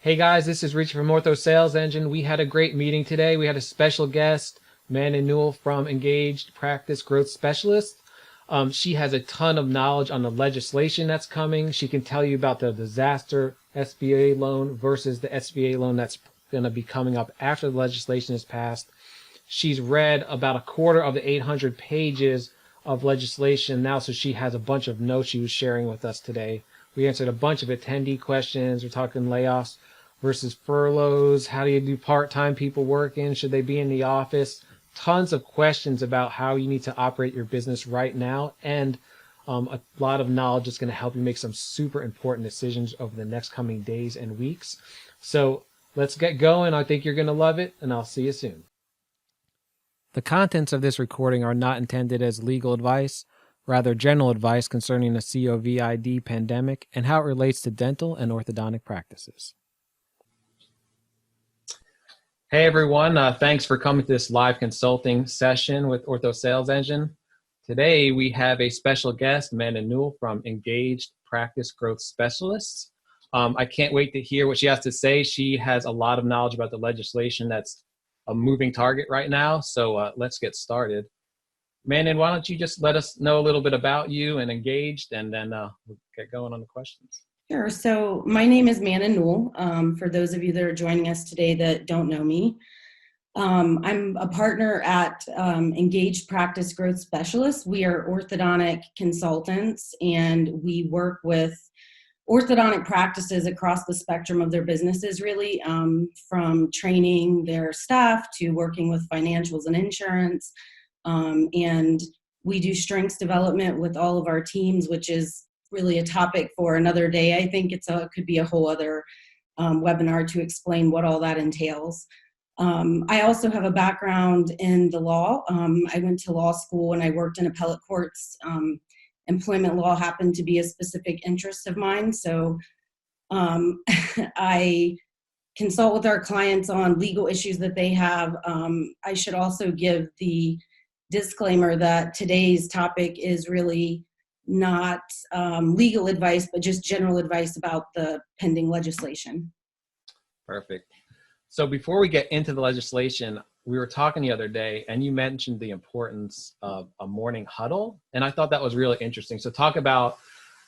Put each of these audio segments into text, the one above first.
Hey guys, this is Richie from Ortho Sales Engine. We had a great meeting today. We had a special guest, Manon Newell from Engaged Practice Growth Specialist. She has a ton of knowledge on the legislation that's coming. She can tell you about the disaster SBA loan versus the SBA loan that's going to be coming up after the legislation is passed. She's read about a quarter of the 800 pages of legislation now, so she has a bunch of notes she was sharing with us today. We answered a bunch of attendee questions. We're talking layoffs versus furloughs. How do you do part-time people working? Should they be in the office? Tons of questions about how you need to operate your business right now, and a lot of knowledge that's going to help you make some super important decisions over the next coming days and weeks. So let's get going. I think you're going to love it, and I'll see you soon. The contents of this recording are not intended as legal advice, rather general advice concerning the COVID pandemic and how it relates to dental and orthodontic practices. Hey everyone, thanks for coming to this live consulting session with Ortho Sales Engine. Today we have a special guest, Manon Newell from Engaged Practice Growth Specialists. I can't wait to hear what she has to say. She has a lot of knowledge about the legislation that's a moving target right now, so let's get started. Manon, why don't you just let us know a little bit about you and Engaged, and then we'll get going on the questions. Sure. So my name is Manon Newell. For those of you that are joining us today that don't know me, I'm a partner at Engaged Practice Growth Specialists. We are orthodontic consultants, and we work with orthodontic practices across the spectrum of their businesses, really, from training their staff to working with financials and insurance. And we do strengths development with all of our teams, which is really a topic for another day. I think it could be a whole other webinar to explain what all that entails. I also have a background in the law. I went to law school and I worked in appellate courts. Employment law happened to be a specific interest of mine. So I consult with our clients on legal issues that they have. I should also give the disclaimer that today's topic is really not legal advice, but just general advice about the pending legislation. Perfect. So before we get into the legislation, we were talking the other day and you mentioned the importance of a morning huddle. And I thought that was really interesting. So talk about,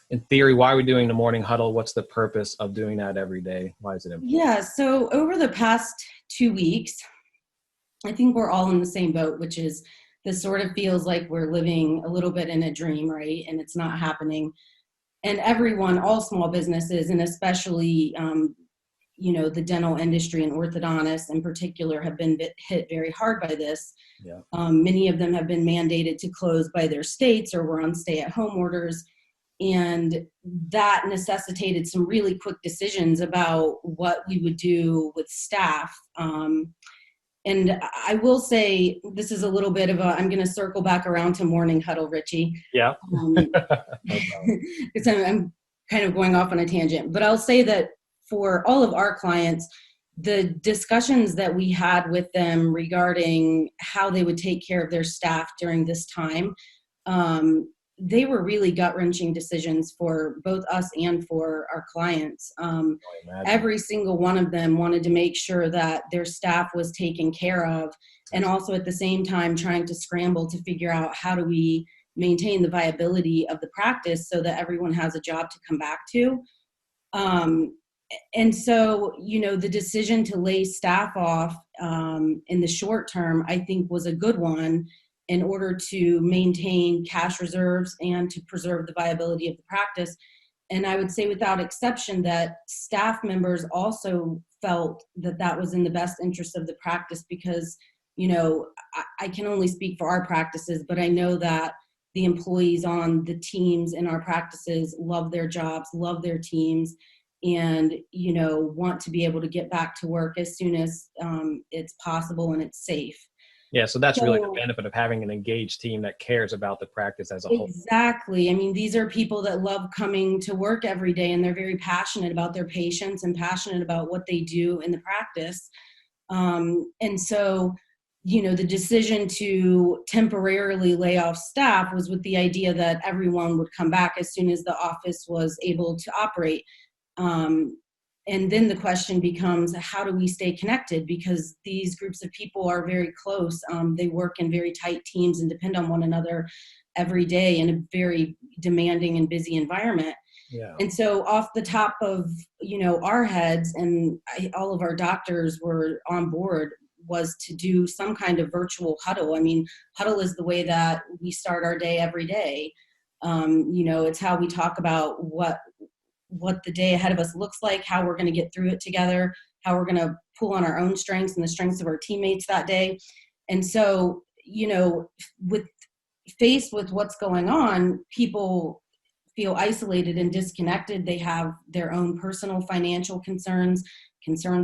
in theory, why we're doing the morning huddle. What's the purpose of doing that every day? Why is it important? Yeah, so over the past 2 weeks, I think we're all in the same boat, which is this sort of feels like we're living a little bit in a dream, right? And it's not happening. And everyone, all small businesses, and especially, the dental industry and orthodontists in particular have been hit very hard by this. Yeah. Many of them have been mandated to close by their states or were on stay-at-home orders. And that necessitated some really quick decisions about what we would do with staff. And I will say, this is a little bit of I'm going to circle back around to morning huddle, Richie. Yeah. Because I'm kind of going off on a tangent. But I'll say that for all of our clients, the discussions that we had with them regarding how they would take care of their staff during this time, they were really gut-wrenching decisions for both us and for our clients. Every single one of them wanted to make sure that their staff was taken care of, and also at the same time trying to scramble to figure out how do we maintain the viability of the practice so that everyone has a job to come back to. And so, the decision to lay staff off in the short term, I think, was a good one in order to maintain cash reserves and to preserve the viability of the practice. And I would say without exception that staff members also felt that that was in the best interest of the practice because, I can only speak for our practices, but I know that the employees on the teams in our practices love their jobs, love their teams, and, want to be able to get back to work as soon as it's possible and it's safe. Yeah, so that's really the benefit of having an engaged team that cares about the practice as a whole. Exactly. I mean, these are people that love coming to work every day, and they're very passionate about their patients and passionate about what they do in the practice. And so, the decision to temporarily lay off staff was with the idea that everyone would come back as soon as the office was able to operate. and then the question becomes, how do we stay connected? Because these groups of people are very close. They work in very tight teams and depend on one another every day in a very demanding and busy environment. Yeah. And so off the top of, our heads, and all of our doctors were on board, was to do some kind of virtual huddle. I mean, huddle is the way that we start our day every day. It's how we talk about what the day ahead of us looks like, how we're going to get through it together, how we're going to pull on our own strengths and the strengths of our teammates that day. And so, faced with what's going on, people feel isolated and disconnected. They have their own personal financial concerns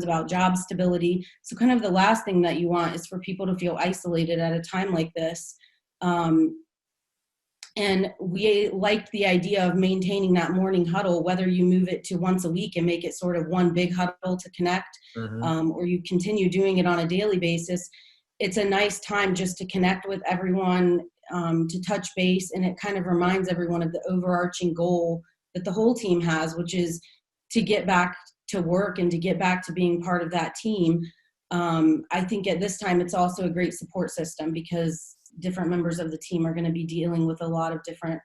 about job stability. So kind of the last thing that you want is for people to feel isolated at a time like this. And we liked the idea of maintaining that morning huddle, whether you move it to once a week and make it sort of one big huddle to connect, or you continue doing it on a daily basis. It's a nice time just to connect with everyone, to touch base, and it kind of reminds everyone of the overarching goal that the whole team has, which is to get back to work and to get back to being part of that team. I think at this time it's also a great support system because different members of the team are going to be dealing with a lot of different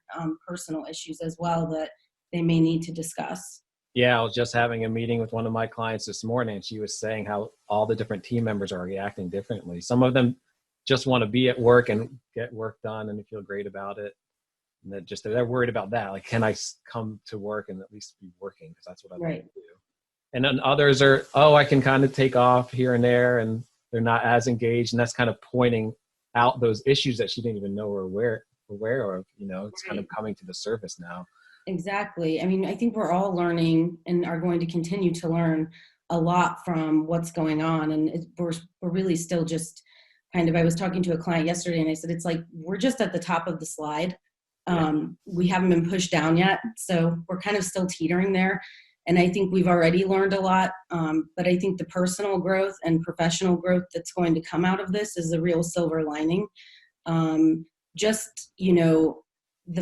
personal issues as well that they may need to discuss. Yeah, I was just having a meeting with one of my clients this morning, and she was saying how all the different team members are reacting differently. Some of them just want to be at work and get work done and they feel great about it. And they're worried about that. Like, can I come to work and at least be working? Because that's what I like to do. And then others are, I can kind of take off here and there, and they're not as engaged. And that's kind of pointing out those issues that she didn't even know were aware of. It's kind of coming to the surface now. Exactly. I mean, I think we're all learning and are going to continue to learn a lot from what's going on. And we're really still just I was talking to a client yesterday and I said, it's like, we're just at the top of the slide. We haven't been pushed down yet. So we're kind of still teetering there. And I think we've already learned a lot. But I think the personal growth and professional growth that's going to come out of this is the real silver lining. The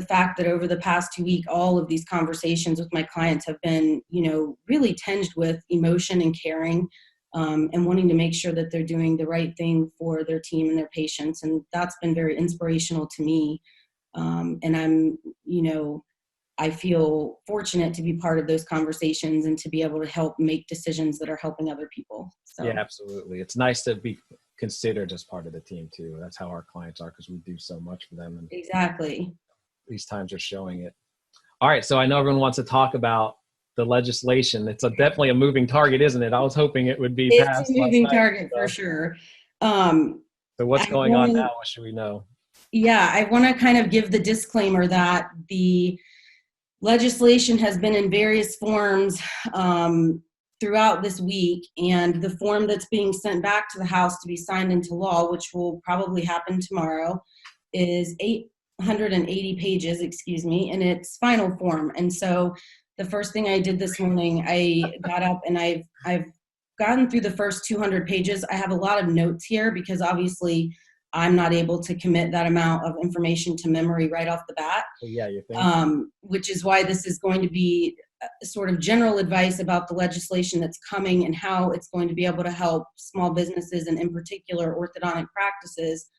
fact that over the past 2 weeks, all of these conversations with my clients have been, really tinged with emotion and caring, and wanting to make sure that they're doing the right thing for their team and their patients. And that's been very inspirational to me. And I feel fortunate to be part of those conversations and to be able to help make decisions that are helping other people. So. Yeah, absolutely. It's nice to be considered as part of the team too. That's how our clients are, because we do so much for them. And exactly. These times are showing it. All right. So I know everyone wants to talk about the legislation. It's definitely a moving target, isn't it? I was hoping it would be passed. It's a moving target for sure. So what's going on now? What should we know? Yeah, I want to kind of give the disclaimer that the legislation has been in various forms throughout this week, and the form that's being sent back to the House to be signed into law, which will probably happen tomorrow, is 880 pages, in its final form. And so the first thing I did this morning, I got up and I've gotten through the first 200 pages. I have a lot of notes here because obviously I'm not able to commit that amount of information to memory right off the bat. Yeah, you think. Which is why this is going to be sort of general advice about the legislation that's coming and how it's going to be able to help small businesses and in particular orthodontic practices,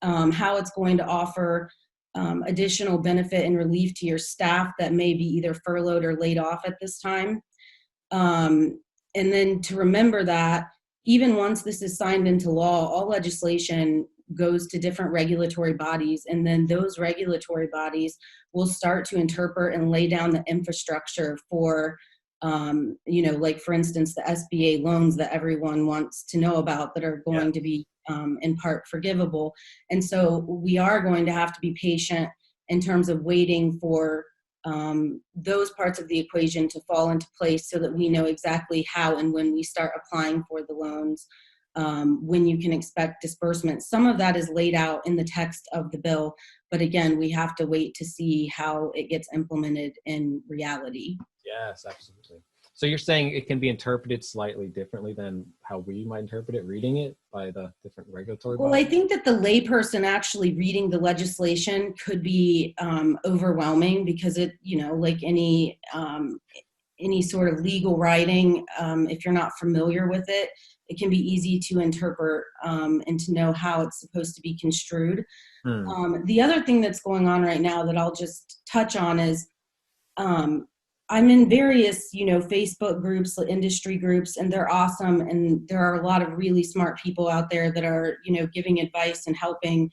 how it's going to offer additional benefit and relief to your staff that may be either furloughed or laid off at this time. And then to remember that even once this is signed into law, all legislation goes to different regulatory bodies, and then those regulatory bodies will start to interpret and lay down the infrastructure for, like for instance, the Sba loans that everyone wants to know about that are going to be in part forgivable. And so we are going to have to be patient in terms of waiting for those parts of the equation to fall into place so that we know exactly how and when we start applying for the loans, when you can expect disbursement. Some of that is laid out in the text of the bill, but again, we have to wait to see how it gets implemented in reality. Yes, absolutely. So you're saying it can be interpreted slightly differently than how we might interpret it, reading it by the different regulatory bodies? Well, I think that the layperson actually reading the legislation could be overwhelming because it, like any any sort of legal writing, if you're not familiar with it, it can be easy to interpret and to know how it's supposed to be construed. The other thing that's going on right now that I'll just touch on is I'm in various, Facebook groups, industry groups, and they're awesome. And there are a lot of really smart people out there that are, giving advice and helping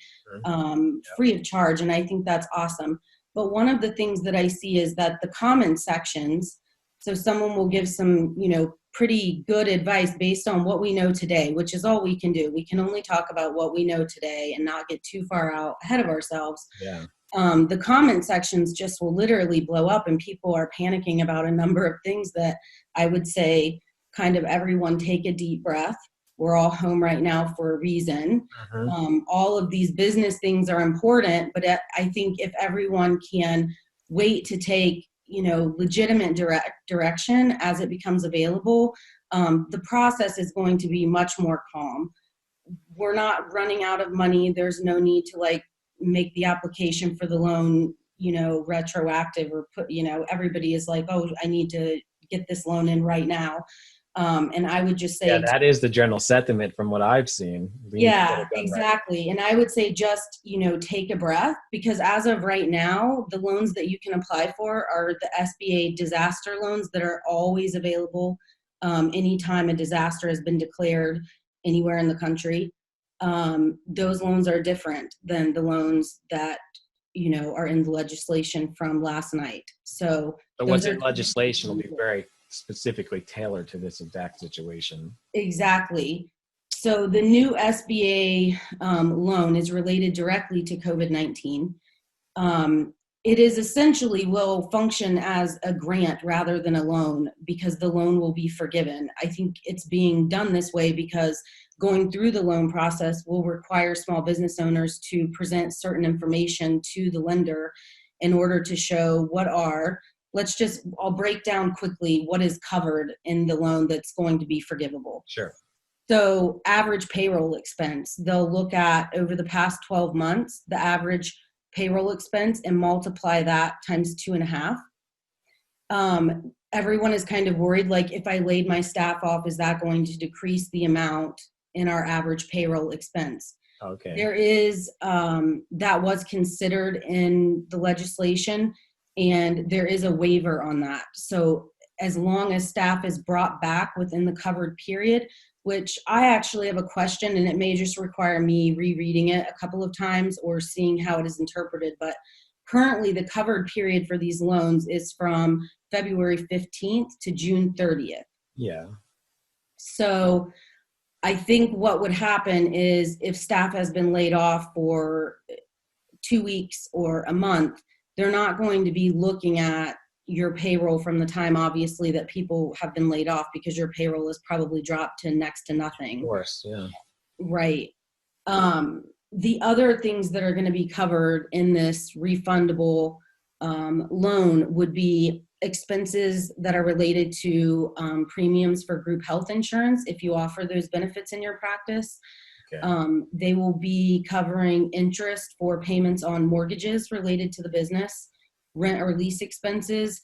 free of charge. And I think that's awesome. But one of the things that I see is that the comment sections, so someone will give some, pretty good advice based on what we know today, which is all we can do. We can only talk about what we know today and not get too far out ahead of ourselves. Yeah. The comment sections just will literally blow up, and people are panicking about a number of things that I would say kind of everyone take a deep breath. We're all home right now for a reason. All of these business things are important, but I think if everyone can wait to take legitimate direction as it becomes available, the process is going to be much more calm. We're not running out of money. There's no need to make the application for the loan, retroactive or put, everybody is like, oh, I need to get this loan in right now. And I would just say, yeah, that is the general sentiment from what I've seen. Yeah, exactly. Right. And I would say just, take a breath, because as of right now, the loans that you can apply for are the Sba Disaster Loans that are always available anytime a disaster has been declared anywhere in the country. Those loans are different than the loans that, are in the legislation from last night. So what's in legislation will be very specifically tailored to this exact situation. Exactly. So the new SBA loan is related directly to COVID-19. It is essentially will function as a grant rather than a loan, because the loan will be forgiven. I think it's being done this way because going through the loan process will require small business owners to present certain information to the lender in order to show I'll break down quickly what is covered in the loan that's going to be forgivable. Sure. So average payroll expense, they'll look at over the past 12 months, the average payroll expense, and multiply that times 2.5. Everyone is kind of worried, if I laid my staff off, is that going to decrease the amount in our average payroll expense? Okay. There is, that was considered in the legislation, and there is a waiver on that. So as long as staff is brought back within the covered period, which I actually have a question, and it may just require me rereading it a couple of times or seeing how it is interpreted. But currently the covered period for these loans is from February 15th to June 30th. Yeah. So I think what would happen is if staff has been laid off for 2 weeks or a month, they're not going to be looking at your payroll from the time, obviously, that people have been laid off, because your payroll is probably dropped to next to nothing. Of course, yeah. Right. The other things that are going to be covered in this refundable loan would be expenses that are related to premiums for group health insurance, if you offer those benefits in your practice. Okay. They will be covering interest for payments on mortgages related to the business, rent or lease expenses,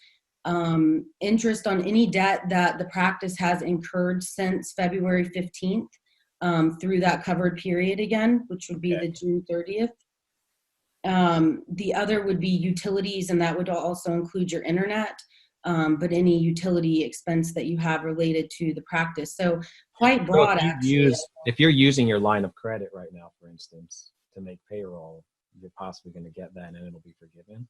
interest on any debt that the practice has incurred since February 15th through that covered period again, which would be the June 30th. The other would be utilities, and that would also include your internet, but any utility expense that you have related to the practice. So quite broad, actually. If you're using your line of credit right now, for instance, to make payroll, you're possibly going to get that and it'll be forgiven.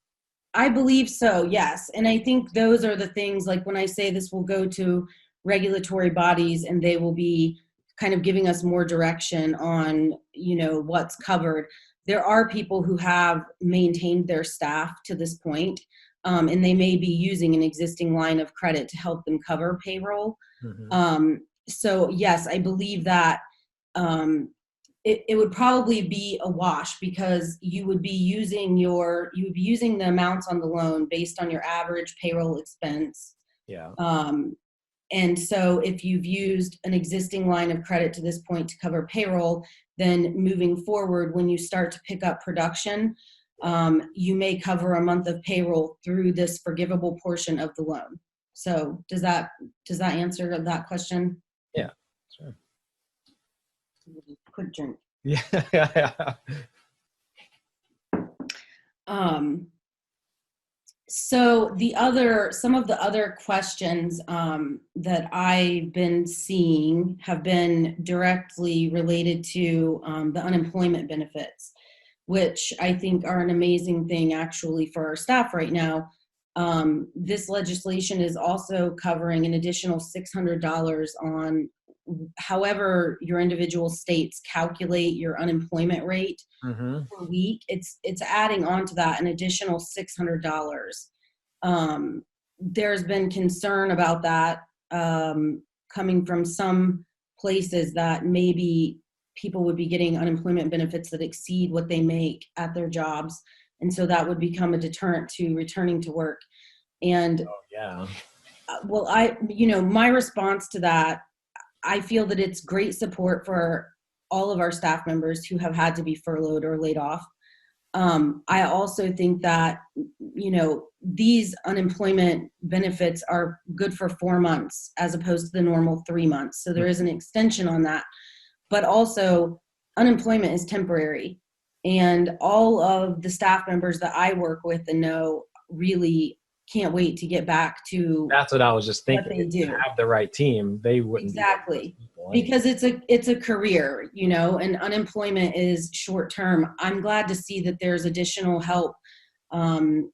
I believe so, yes. And I think those are the things, when I say this will go to regulatory bodies and they will be kind of giving us more direction on, what's covered. There are people who have maintained their staff to this point, and they may be using an existing line of credit to help them cover payroll. Mm-hmm. So yes, I believe that it would probably be a wash, because you would be using the amounts on the loan based on your average payroll expense. Yeah. And so if you've used an existing line of credit to this point to cover payroll, then moving forward, when you start to pick up production, you may cover a month of payroll through this forgivable portion of the loan. So does that answer that question? Yeah, sure. Quick drink. Yeah. So some of the other questions that I've been seeing have been directly related to the unemployment benefits, which I think are an amazing thing actually for our staff right now. This legislation is also covering an additional $600 on however your individual states calculate your unemployment rate Mm-hmm. per week. It's adding on to that an additional $600. There's been concern about that coming from some places that maybe people would be getting unemployment benefits that exceed what they make at their jobs. And so that would become a deterrent to returning to work. And Oh, yeah. well, my response to that, I feel that it's great support for all of our staff members who have had to be furloughed or laid off. I also think that, these unemployment benefits are good for 4 months as opposed to the normal 3 months. So there is an extension on that. But also, unemployment is temporary. And all of the staff members that I work with and know really can't wait to get back to That's what I was just what thinking. they If do. you have the right team, they wouldn't Exactly. be people anyway. Because it's a career, and unemployment is short term. I'm glad to see that there's additional help, and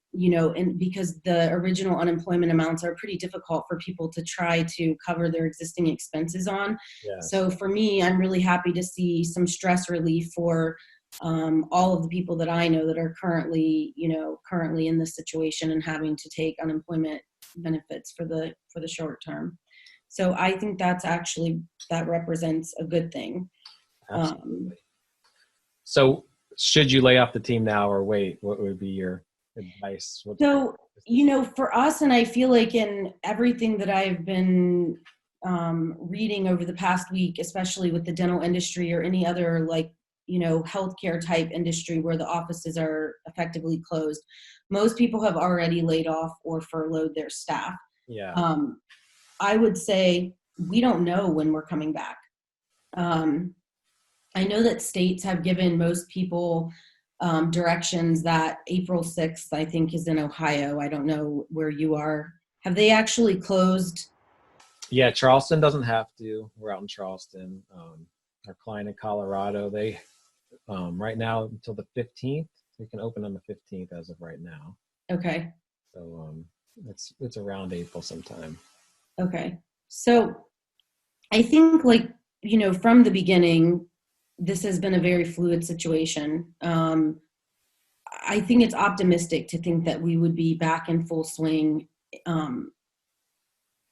because the original unemployment amounts are pretty difficult for people to try to cover their existing expenses on. Yes. So for me, I'm really happy to see some stress relief for all of the people that I know that are currently in this situation and having to take unemployment benefits for the short term. So I think that represents a good thing. Absolutely. So should you lay off the team now or wait? What would be your advice? So, for us, and I feel like in everything that I've been reading over the past week, especially with the dental industry or any other healthcare type industry where the offices are effectively closed, most people have already laid off or furloughed their staff. Yeah. I would say we don't know when we're coming back. I know that states have given most people directions that April 6th, I think, is in Ohio. I don't know where you are. Have they actually closed? Yeah, Charleston doesn't have to. We're out in Charleston. Our client in Colorado, they right now until the 15th. They can open on the 15th as of right now. Okay. So it's around April sometime. Okay. So I think from the beginning, this has been a very fluid situation. I think it's optimistic to think that we would be back in full swing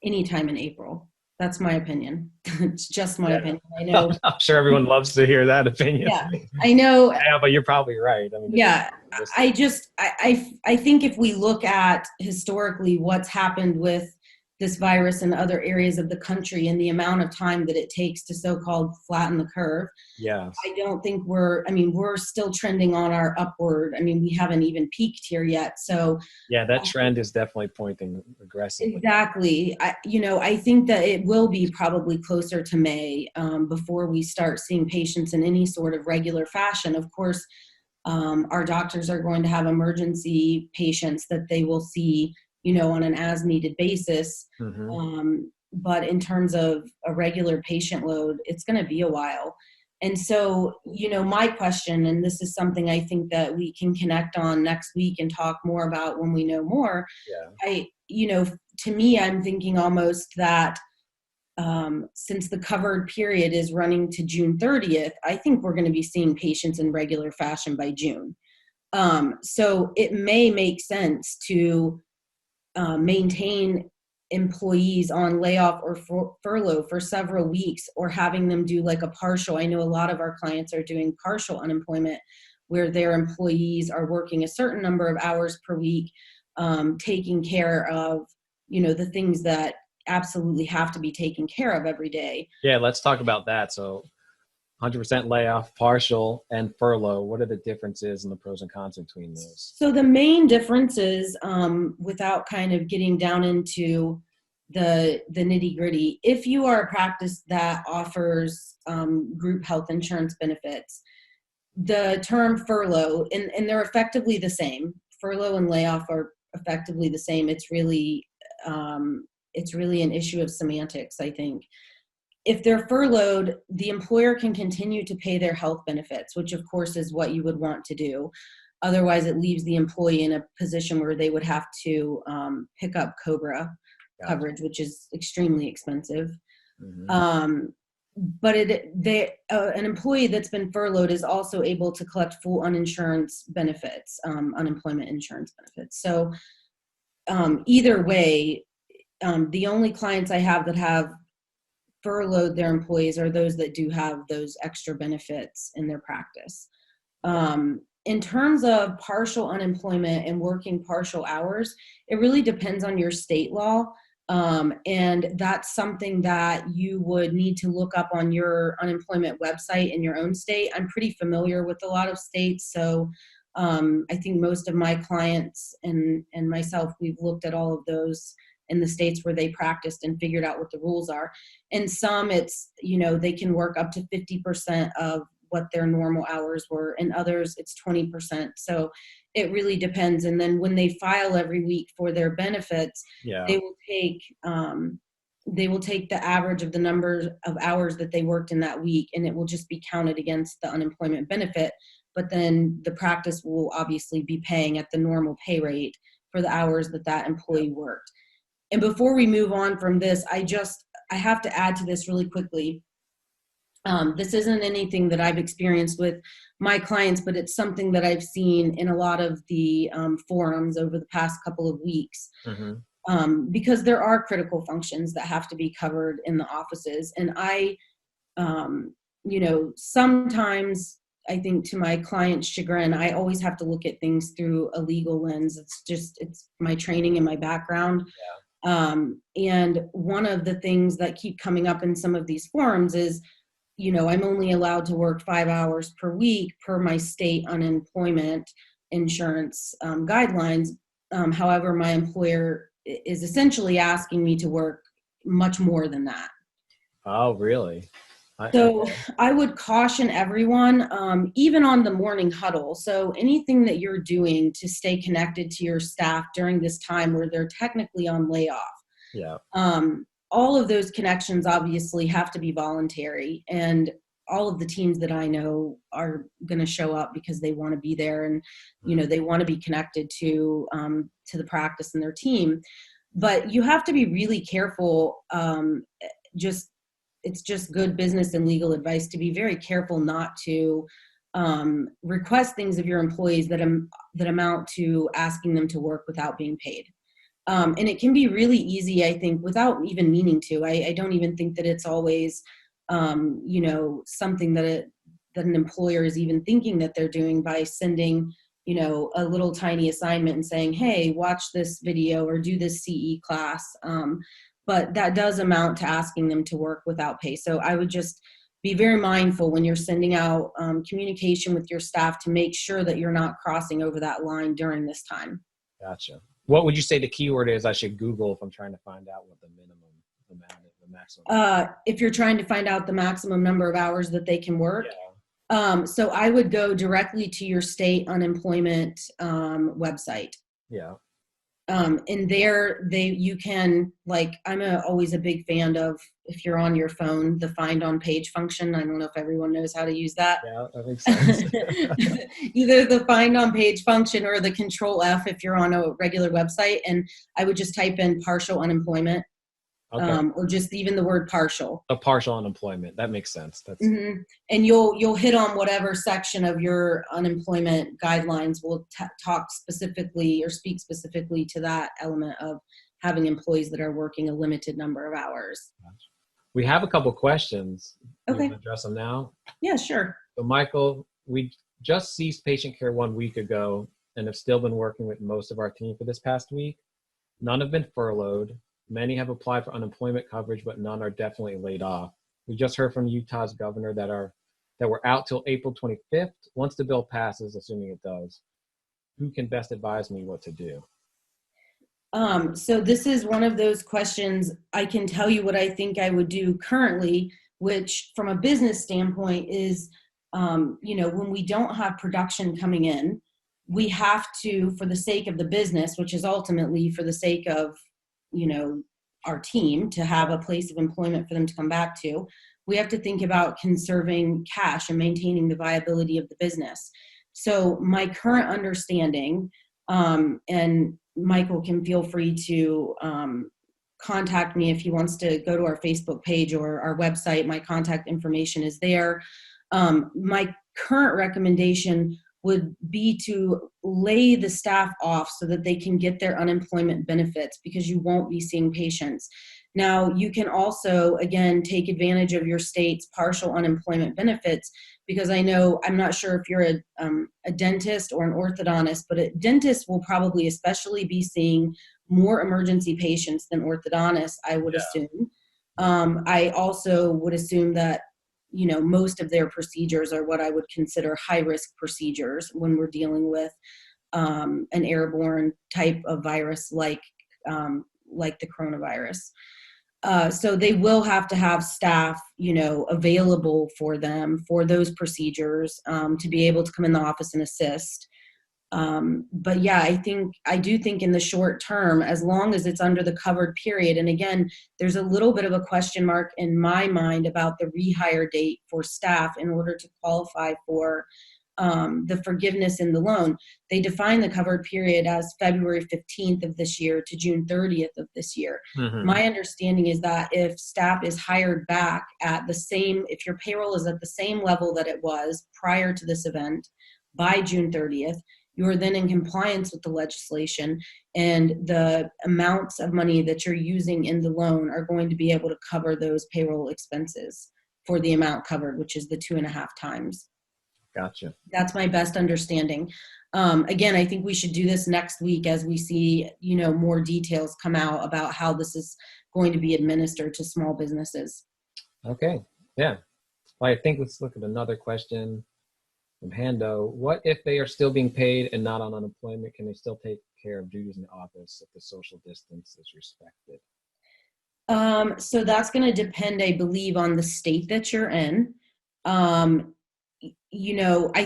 anytime in April. That's my opinion. It's just my opinion. I know. I'm sure everyone loves to hear that opinion. Yeah, I know. Yeah, but you're probably right. I mean, Yeah, I think if we look at historically what's happened with this virus in other areas of the country and the amount of time that it takes to so-called flatten the curve, yes. I don't think we're still trending on our upward. I mean, we haven't even peaked here yet. So yeah, that trend is definitely pointing aggressively. Exactly. I think that it will be probably closer to May before we start seeing patients in any sort of regular fashion. Of course, our doctors are going to have emergency patients that they will see, on an as-needed basis. Mm-hmm. But in terms of a regular patient load, it's going to be a while. And so, my question, and this is something I think that we can connect on next week and talk more about when we know more. Yeah. To me, I'm thinking almost that since the covered period is running to June 30th, I think we're going to be seeing patients in regular fashion by June. So it may make sense to maintain employees on layoff or furlough for several weeks, or having them do like a partial. I know a lot of our clients are doing partial unemployment where their employees are working a certain number of hours per week, taking care of, the things that absolutely have to be taken care of every day. Yeah, let's talk about that. So 100% layoff, partial, and furlough. What are the differences and the pros and cons between those? So the main difference is, without kind of getting down into the nitty gritty. If you are a practice that offers group health insurance benefits, the term furlough, and they're effectively the same. Furlough and layoff are effectively the same. It's really an issue of semantics, I think. If they're furloughed, the employer can continue to pay their health benefits, which of course is what you would want to do. Otherwise, it leaves the employee in a position where they would have to pick up COBRA coverage, which is extremely expensive. But an employee that's been furloughed is also able to collect full unemployment insurance benefits. So either way, the only clients I have that have furloughed their employees are those that do have those extra benefits in their practice. In terms of partial unemployment and working partial hours, it really depends on your state law. And that's something that you would need to look up on your unemployment website in your own state. I'm pretty familiar with a lot of states, so I think most of my clients and myself, we've looked at all of those in the states where they practiced and figured out what the rules are. And some it's, they can work up to 50% of what their normal hours were, and others it's 20%. So it really depends. And then when they file every week for their benefits, they will take the average of the number of hours that they worked in that week, and it will just be counted against the unemployment benefit. But then the practice will obviously be paying at the normal pay rate for the hours that employee worked. And before we move on from this, I have to add to this really quickly. This isn't anything that I've experienced with my clients, but it's something that I've seen in a lot of the forums over the past couple of weeks. Because there are critical functions that have to be covered in the offices. And sometimes I think to my client's chagrin, I always have to look at things through a legal lens. It's my training and my background. And one of the things that keep coming up in some of these forums is, I'm only allowed to work 5 hours per week per my state unemployment insurance guidelines. However, my employer is essentially asking me to work much more than that. Oh, really? So I would caution everyone, even on the morning huddle. So anything that you're doing to stay connected to your staff during this time where they're technically on layoff. All of those connections obviously have to be voluntary, and all of the teams that I know are going to show up because they want to be there, and they want to be connected to the practice and their team. But you have to be really careful. It's just good business and legal advice to be very careful not to request things of your employees that amount to asking them to work without being paid. And it can be really easy, I think, without even meaning to. I don't even think that it's always, something that an employer is even thinking that they're doing by sending, a little tiny assignment and saying, hey, watch this video or do this CE class. But that does amount to asking them to work without pay. So I would just be very mindful when you're sending out communication with your staff to make sure that you're not crossing over that line during this time. Gotcha. What would you say the keyword is I should Google if I'm trying to find out what the maximum? If you're trying to find out the maximum number of hours that they can work. So I would go directly to your state unemployment website. And there you can, I'm always a big fan of, if you're on your phone, the find on page function. I don't know if everyone knows how to use that. Yeah, that makes sense. Either the find on page function or the control F if you're on a regular website. And I would just type in partial unemployment. Or just even the word partial. A partial unemployment. That makes sense. And you'll hit on whatever section of your unemployment guidelines will talk specifically or speak specifically to that element of having employees that are working a limited number of hours. We have a couple questions. Okay. You want to address them now? Yeah, sure. So Michael, we just ceased patient care 1 week ago and have still been working with most of our team for this past week. None have been furloughed. Many have applied for unemployment coverage, but none are definitely laid off. We just heard from Utah's governor that we're out till April 25th. Once the bill passes, assuming it does, who can best advise me what to do? So this is one of those questions. I can tell you what I think I would do currently, which from a business standpoint is, when we don't have production coming in, we have to, for the sake of the business, which is ultimately for the sake of, our team to have a place of employment for them to come back to, we have to think about conserving cash and maintaining the viability of the business. So my current understanding, and Michael can feel free to contact me if he wants to go to our Facebook page or our website. My contact information is there. My current recommendation would be to lay the staff off so that they can get their unemployment benefits, because you won't be seeing patients. Now, you can also, again, take advantage of your state's partial unemployment benefits, because I'm not sure if you're a dentist or an orthodontist, but a dentist will probably especially be seeing more emergency patients than orthodontists, I would assume. I also would assume that, most of their procedures are what I would consider high-risk procedures when we're dealing with an airborne type of virus like the coronavirus. So they will have to have staff, available for them for those procedures, to be able to come in the office and assist. But yeah, I do think in the short term, as long as it's under the covered period, and again, there's a little bit of a question mark in my mind about the rehire date for staff in order to qualify for the forgiveness in the loan. They define the covered period as February 15th of this year to June 30th of this year. Mm-hmm. My understanding is that if staff is hired back if your payroll is at the same level that it was prior to this event by June 30th, you are then in compliance with the legislation, and the amounts of money that you're using in the loan are going to be able to cover those payroll expenses for the amount covered, which is the 2.5 times. Gotcha. That's my best understanding. Again, I think we should do this next week as we see, more details come out about how this is going to be administered to small businesses. Okay. Yeah. Well, I think let's look at another question from Hando. What if they are still being paid and not on unemployment? Can they still take care of duties in the office if the social distance is respected? So that's going to depend, I believe, on the state that you're in. I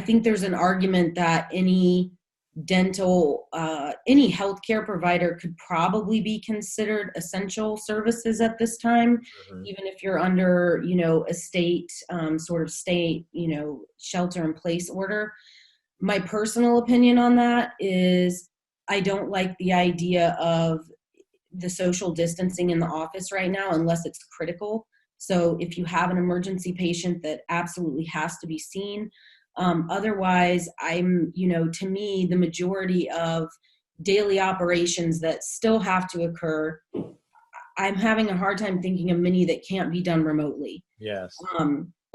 think there's an argument that any healthcare provider could probably be considered essential services at this time, even if you're under, a state, shelter in place order. My personal opinion on that is I don't like the idea of the social distancing in the office right now unless it's critical. So if you have an emergency patient that absolutely has to be seen, otherwise to me, the majority of daily operations that still have to occur, I'm having a hard time thinking of many that can't be done remotely. Yes.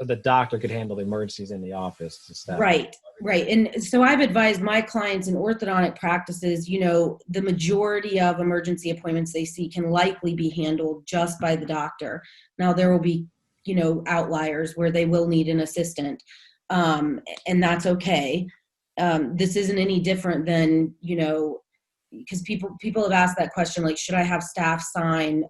So the doctor could handle the emergencies in the office to staff. Right. And so I've advised my clients in orthodontic practices, the majority of emergency appointments they see can likely be handled just by the doctor. Now there will be, outliers where they will need an assistant. And that's okay. This isn't any different than, because people have asked that question, like, should I have staff sign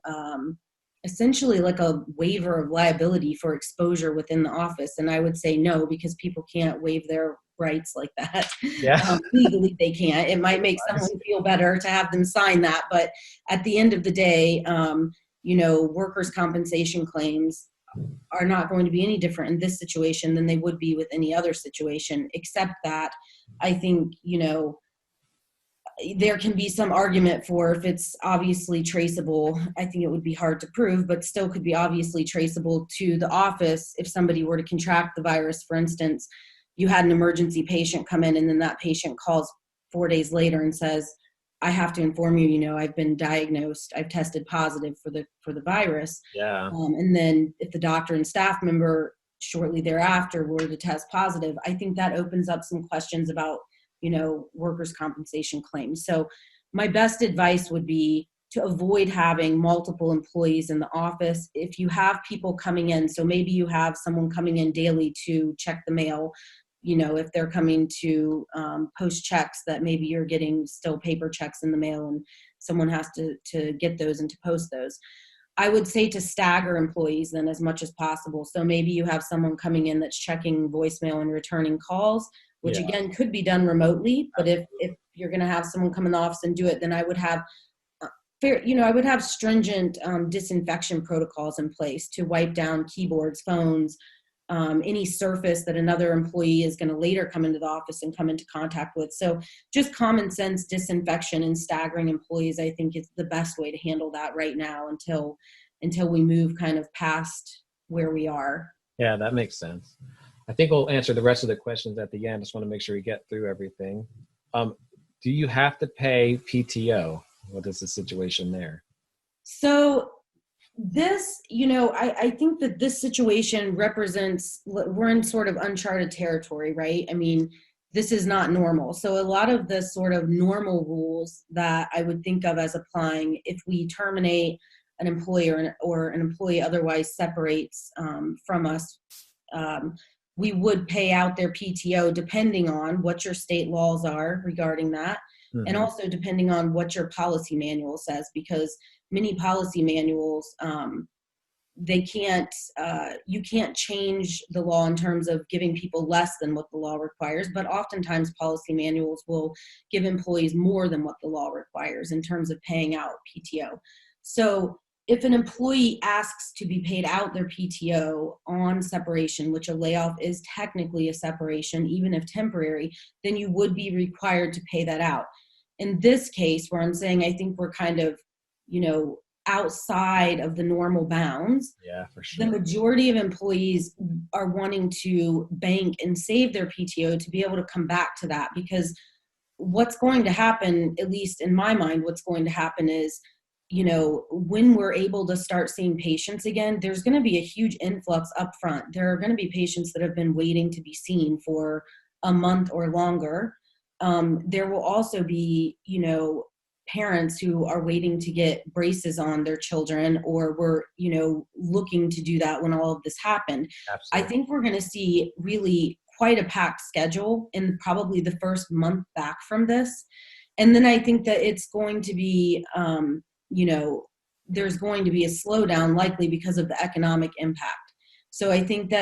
essentially like a waiver of liability for exposure within the office? And I would say no, because people can't waive their rights like that. Yeah. Legally they can't. It might make someone feel better to have them sign that, but at the end of the day, workers' compensation claims are not going to be any different in this situation than they would be with any other situation, except that I think, there can be some argument for if it's obviously traceable. I think it would be hard to prove, but still could be obviously traceable to the office. If somebody were to contract the virus, for instance, you had an emergency patient come in and then that patient calls 4 days later and says, I have to inform you, I've been diagnosed, I've tested positive for the virus. Yeah. And then if the doctor and staff member shortly thereafter were to test positive, I think that opens up some questions about, workers' compensation claims. So my best advice would be to avoid having multiple employees in the office. If you have people coming in, so maybe you have someone coming in daily to check the mail, if they're coming to post checks, that maybe you're getting still paper checks in the mail and someone has to get those and to post those. I would say to stagger employees then as much as possible. So maybe you have someone coming in that's checking voicemail and returning calls, which again could be done remotely. But if you're going to have someone come in the office and do it, then I would have I would have stringent disinfection protocols in place to wipe down keyboards, phones, any surface that another employee is going to later come into the office and come into contact with. So just common sense disinfection and staggering employees, I think, is the best way to handle that right now until we move kind of past where we are. Yeah, that makes sense. I think we'll answer the rest of the questions at the end. Just want to make sure we get through everything. Do you have to pay PTO? What is the situation there? So this, I think that this situation represents, we're in sort of uncharted territory, right? I mean, this is not normal. So a lot of the sort of normal rules that I would think of as applying if we terminate an employee or an employee otherwise separates from us, we would pay out their PTO depending on what your state laws are regarding that. Mm-hmm. And also depending on what your policy manual says, because many policy manuals, you can't change the law in terms of giving people less than what the law requires, but oftentimes policy manuals will give employees more than what the law requires in terms of paying out PTO. So if an employee asks to be paid out their PTO on separation, which a layoff is technically a separation, even if temporary, then you would be required to pay that out. In this case, where I'm saying I think we're kind of, outside of the normal bounds. Yeah, for sure. The majority of employees are wanting to bank and save their PTO to be able to come back to that, because what's going to happen, at least in my mind, what's going to happen is, when we're able to start seeing patients again, there's going to be a huge influx up front. There are going to be patients that have been waiting to be seen for a month or longer. There will also be, parents who are waiting to get braces on their children, or were, looking to do that when all of this happened. Absolutely. I think we're going to see really quite a packed schedule in probably the first month back from this. And then I think that it's going to be, there's going to be a slowdown likely because of the economic impact. So I think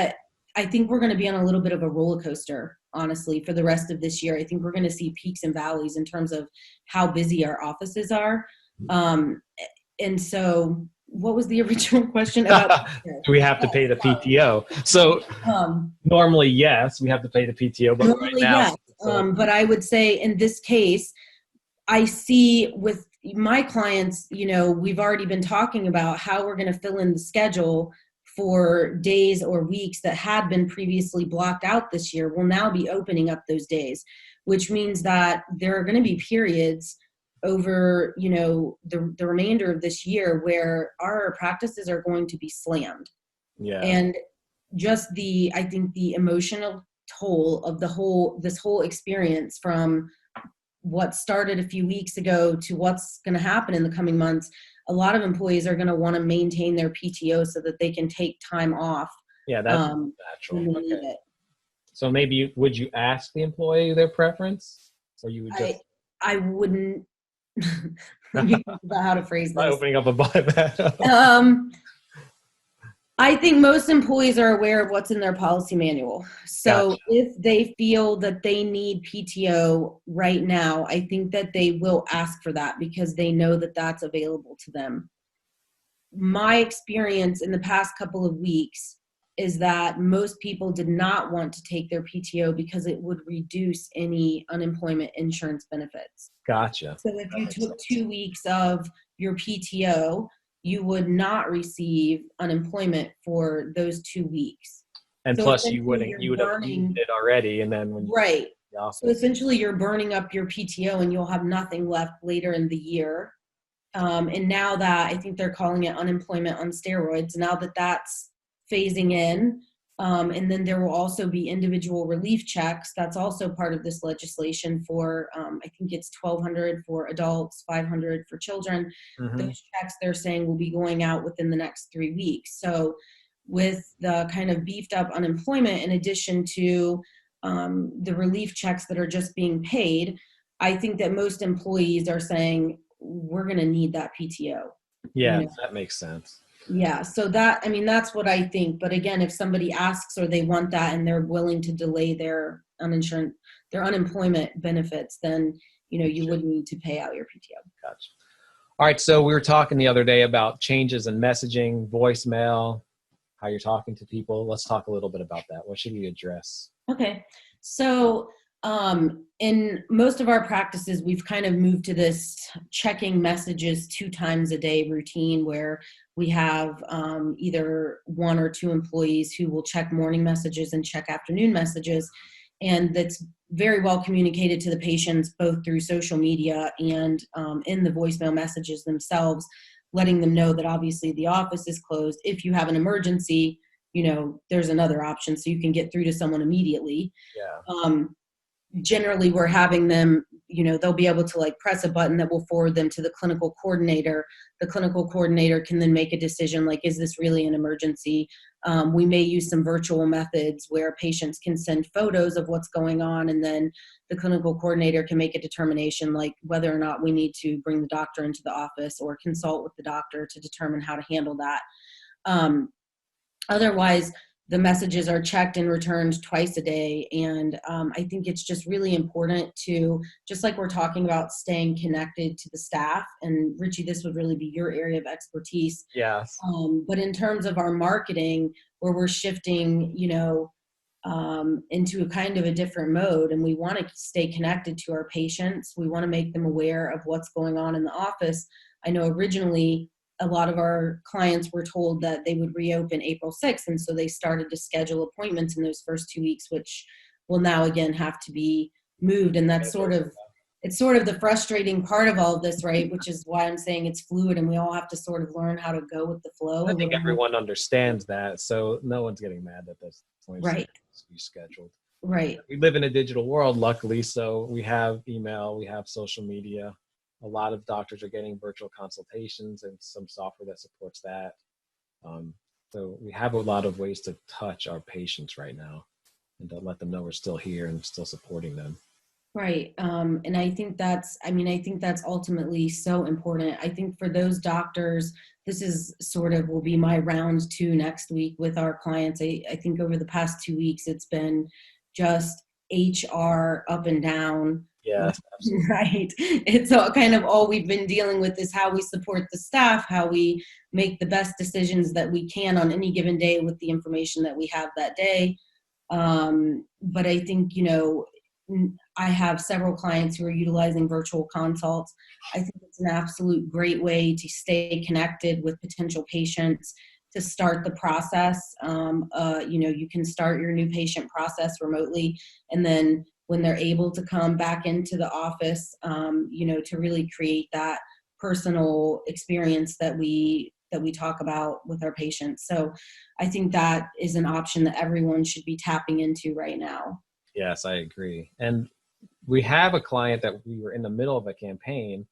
we're going to be on a little bit of a roller coaster, honestly, for the rest of this year. I think we're going to see peaks and valleys in terms of how busy our offices are. And so what was the original question about? Do we have to pay the PTO? So normally, yes, we have to pay the PTO, but right now, yes. But I would say in this case, I see with my clients, we've already been talking about how we're going to fill in the schedule for days or weeks that had been previously blocked out this year. Will now be opening up those days, which means that there are going to be periods over, the remainder of this year where our practices are going to be slammed. Yeah. And just I think the emotional toll of this whole experience, from what started a few weeks ago to what's going to happen in the coming months, a lot of employees are going to want to maintain their PTO so that they can take time off. Yeah, that's natural. Okay. So maybe would you ask the employee their preference, or you would just? I wouldn't. Let me think about how to phrase this. By opening up a buyback. I think most employees are aware of what's in their policy manual. So Gotcha. If they feel that they need PTO right now, I think that they will ask for that because they know that that's available to them. My experience in the past couple of weeks is that most people did not want to take their PTO because it would reduce any unemployment insurance benefits. Gotcha. So if you took 2 weeks of your PTO, you would not receive unemployment for those 2 weeks. And so plus you would have used it already. And then right. So essentially you're burning up your PTO and you'll have nothing left later in the year. And now that I think they're calling it unemployment on steroids, now that that's phasing in, and then there will also be individual relief checks. That's also part of this legislation for, I think it's $1,200 for adults, $500 for children. Mm-hmm. Those checks they're saying will be going out within the next 3 weeks. So with the kind of beefed up unemployment, in addition to the relief checks that are just being paid, I think that most employees are saying, we're going to need that PTO. Yeah, that makes sense. Yeah, so that, I mean, that's what I think. But again, if somebody asks or they want that and they're willing to delay their unemployment benefits, then, you would need to pay out your PTO. Gotcha. All right, so we were talking the other day about changes in messaging, voicemail, how you're talking to people. Let's talk a little bit about that. What should we address? Okay, so in most of our practices, we've kind of moved to this checking messages 2 times a day routine where we have either 1 or 2 employees who will check morning messages and check afternoon messages. And that's very well communicated to the patients, both through social media and in the voicemail messages themselves, letting them know that obviously the office is closed. If you have an emergency, there's another option so you can get through to someone immediately. Yeah. Generally, we're having them, they'll be able to press a button that will forward them to the clinical coordinator. The clinical coordinator can then make a decision is this really an emergency? We may use some virtual methods where patients can send photos of what's going on, and then the clinical coordinator can make a determination whether or not we need to bring the doctor into the office or consult with the doctor to determine how to handle that. Otherwise, the messages are checked and returned twice a day. And I think it's just really important to, just like we're talking about staying connected to the staff, and Richie, this would really be your area of expertise. Yes. But in terms of our marketing, where we're shifting, into a kind of a different mode, and we want to stay connected to our patients. We want to make them aware of what's going on in the office. I know originally a lot of our clients were told that they would reopen April 6th. And so they started to schedule appointments in those first 2 weeks, which will now again have to be moved. And that's it's sort of the frustrating part of all of this, right? Which is why I'm saying it's fluid and we all have to sort of learn how to go with the flow. I think everyone understands that. So no one's getting mad at this point. Right. Rescheduled. Right. We live in a digital world, luckily. So we have email, we have social media. A lot of doctors are getting virtual consultations and some software that supports that. So we have a lot of ways to touch our patients right now and to let them know we're still here and still supporting them. Right. And I think that's ultimately so important. I think for those doctors, this is will be my round 2 next week with our clients. I think over the past 2 weeks, it's been just HR up and down. Yeah, right. It's all we've been dealing with is how we support the staff, how we make the best decisions that we can on any given day with the information that we have that day. But I think, I have several clients who are utilizing virtual consults. I think it's an absolute great way to stay connected with potential patients, to start the process. You can start your new patient process remotely, and then when they're able to come back into the office, to really create that personal experience that we talk about with our patients. So I think that is an option that everyone should be tapping into right now. Yes, I agree. And we have a client that we were in the middle of a campaign,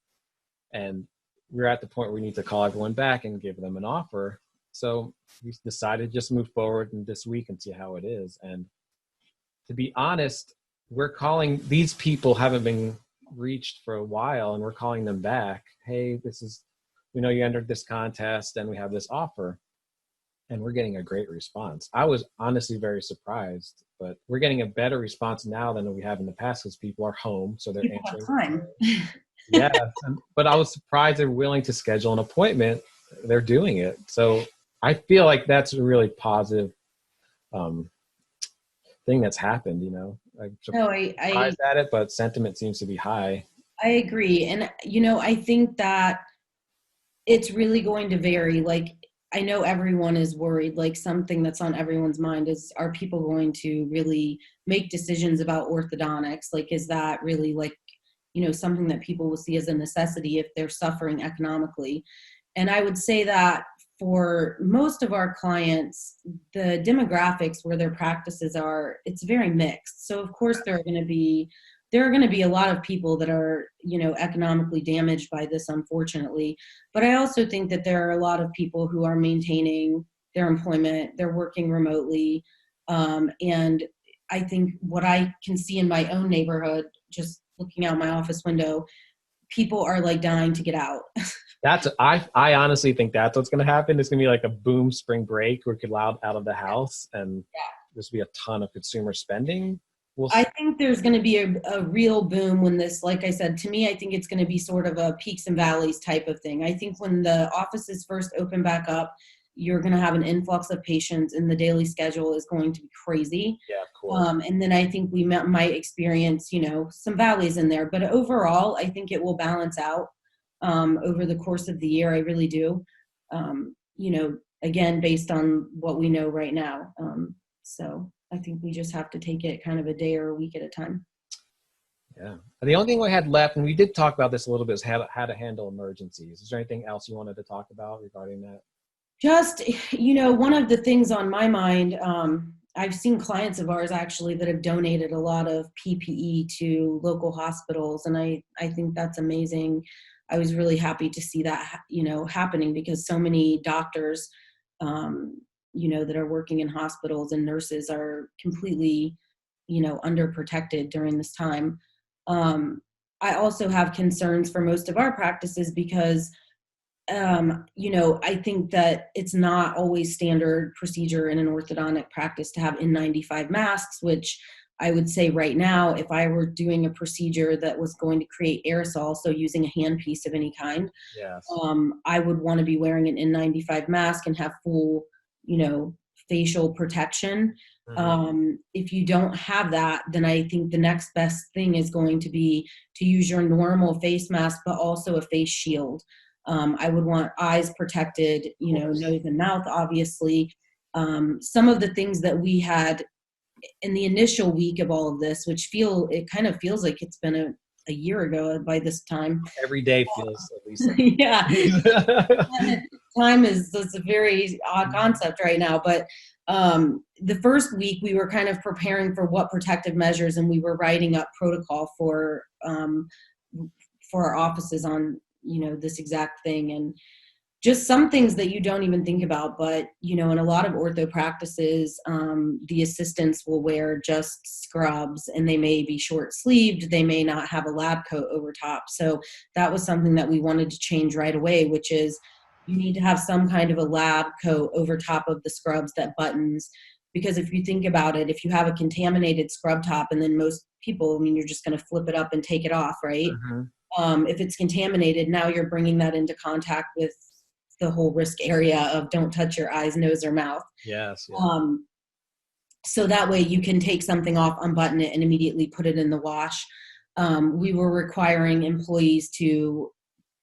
and we're at the point where we need to call everyone back and give them an offer. So we decided to just move forward in this week and see how it is. And to be honest, we're calling, these people haven't been reached for a while, and we're calling them back. Hey, we know you entered this contest and we have this offer. And we're getting a great response. I was honestly very surprised, but we're getting a better response now than we have in the past because people are home, so they're answering. Time. Yeah, but I was surprised they're willing to schedule an appointment. They're doing it. So I feel like that's a really positive thing that's happened, I'm surprised at it, but sentiment seems to be high. I agree. And, I think that it's really going to vary. I know everyone is worried, something that's on everyone's mind is, are people going to really make decisions about orthodontics? Is that really something that people will see as a necessity if they're suffering economically? And I would say that for most of our clients, the demographics where their practices are, it's very mixed. So of course there are going to be a lot of people that are, economically damaged by this, unfortunately. But I also think that there are a lot of people who are maintaining their employment, they're working remotely. And I think what I can see in my own neighborhood, just looking out my office window, people are like dying to get out. I honestly think that's what's going to happen. It's going to be like a boom spring break where we could out of the house, and there's be a ton of consumer spending. I think there's going to be a real boom when this, like I said, to me, I think it's going to be sort of a peaks and valleys type of thing. I think when the offices first open back up, you're going to have an influx of patients and the daily schedule is going to be crazy. Yeah, of course. And then I think we might experience, some valleys in there. But overall, I think it will balance out over the course of the year. I really do. Again, based on what we know right now. So I think we just have to take it kind of a day or a week at a time. Yeah. The only thing we had left, and we did talk about this a little bit, is how to handle emergencies. Is there anything else you wanted to talk about regarding that? Just, one of the things on my mind, I've seen clients of ours actually that have donated a lot of PPE to local hospitals, and I think that's amazing. I was really happy to see that, happening, because so many doctors, that are working in hospitals, and nurses are completely, underprotected during this time. I also have concerns for most of our practices because, I think that it's not always standard procedure in an orthodontic practice to have N95 masks, which I would say right now, if I were doing a procedure that was going to create aerosol, so using a handpiece of any kind, Yes. I would want to be wearing an N95 mask and have full, facial protection. Mm-hmm. If you don't have that, then I think the next best thing is going to be to use your normal face mask, but also a face shield. I would want eyes protected, nose and mouth, obviously. Some of the things that we had in the initial week of all of this, which it kind of feels like it's been a year ago by this time. Every day feels at least like yeah. Time is a very odd concept right now, but the first week we were kind of preparing for what protective measures, and we were writing up protocol for our offices on this exact thing, and just some things that you don't even think about. But in a lot of ortho practices, the assistants will wear just scrubs, and they may be short sleeved, they may not have a lab coat over top. So that was something that we wanted to change right away, which is you need to have some kind of a lab coat over top of the scrubs that buttons. Because if you think about it, if you have a contaminated scrub top, and then most people, you're just going to flip it up and take it off, right? Mm-hmm. If it's contaminated, now you're bringing that into contact with the whole risk area of don't touch your eyes, nose, or mouth. Yes. Yeah. So that way you can take something off, unbutton it, and immediately put it in the wash. We were requiring employees to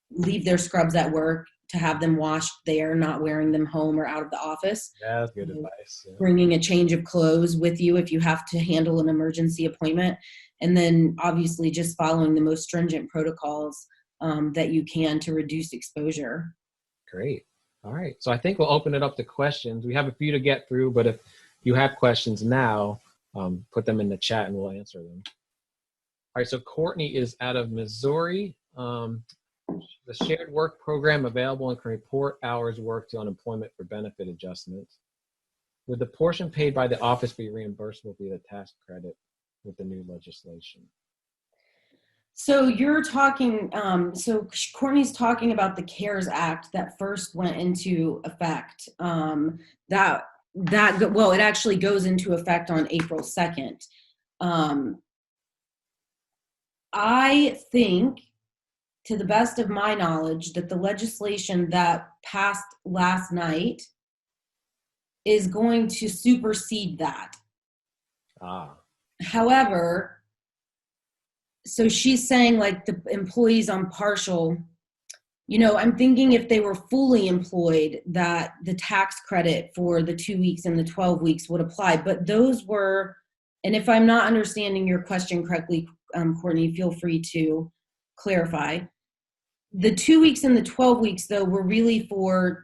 leave their scrubs at work, to have them washed there, not wearing them home or out of the office. Yeah, that's good advice. Yeah. Bringing a change of clothes with you if you have to handle an emergency appointment. And then obviously just following the most stringent protocols that you can to reduce exposure. Great. All right. So I think we'll open it up to questions. We have a few to get through, but if you have questions now, put them in the chat and we'll answer them. All right. So Courtney is out of Missouri. The shared work program available and can report hours worked to unemployment for benefit adjustments. Would the portion paid by the office be reimbursable via the tax credit with the new legislation? So you're talking, so Courtney's talking about the CARES Act that first went into effect. It actually goes into effect on April 2nd. I think, to the best of my knowledge, that the legislation that passed last night is going to supersede that. However, so she's saying like the employees on partial, I'm thinking if they were fully employed, that the tax credit for the 2 weeks and the 12 weeks would apply. But those were, and if I'm not understanding your question correctly, Courtney, feel free to clarify. The 2 weeks and the 12 weeks, though, were really for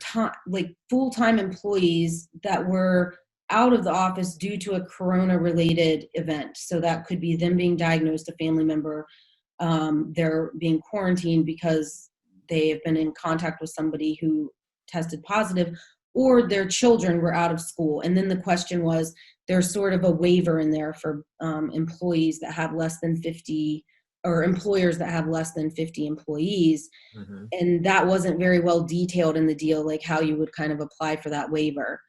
full-time employees that were out of the office due to a corona-related event. So that could be them being diagnosed, a family member, they're being quarantined because they have been in contact with somebody who tested positive, or their children were out of school. And then the question was, there's sort of a waiver in there for employees that have less than 50, or employers that have less than 50 employees. Mm-hmm. And that wasn't very well detailed in the deal, like how you would kind of apply for that waiver.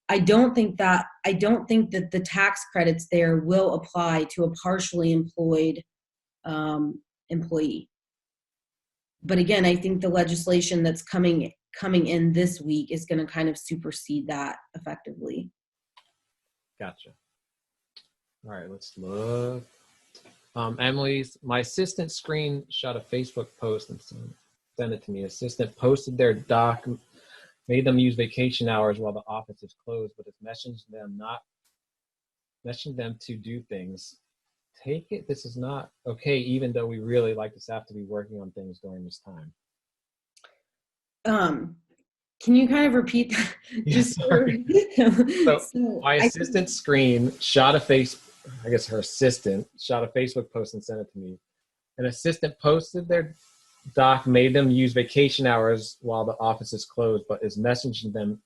I don't think that the tax credits there will apply to a partially employed employee. But again, I think the legislation that's coming in this week is going to kind of supersede that effectively. Gotcha. All right, let's look. My assistant screenshot a Facebook post and sent it to me. Assistant posted their doc, made them use vacation hours while the office is closed, but it's messaging them to do things. Take it, this is not okay, even though we really like the staff to be working on things during this time. Can you kind of repeat that? Yes, sorry. So my assistant her assistant shot a Facebook post and sent it to me. An assistant posted their doc, made them use vacation hours while the office is closed, but is messaging them,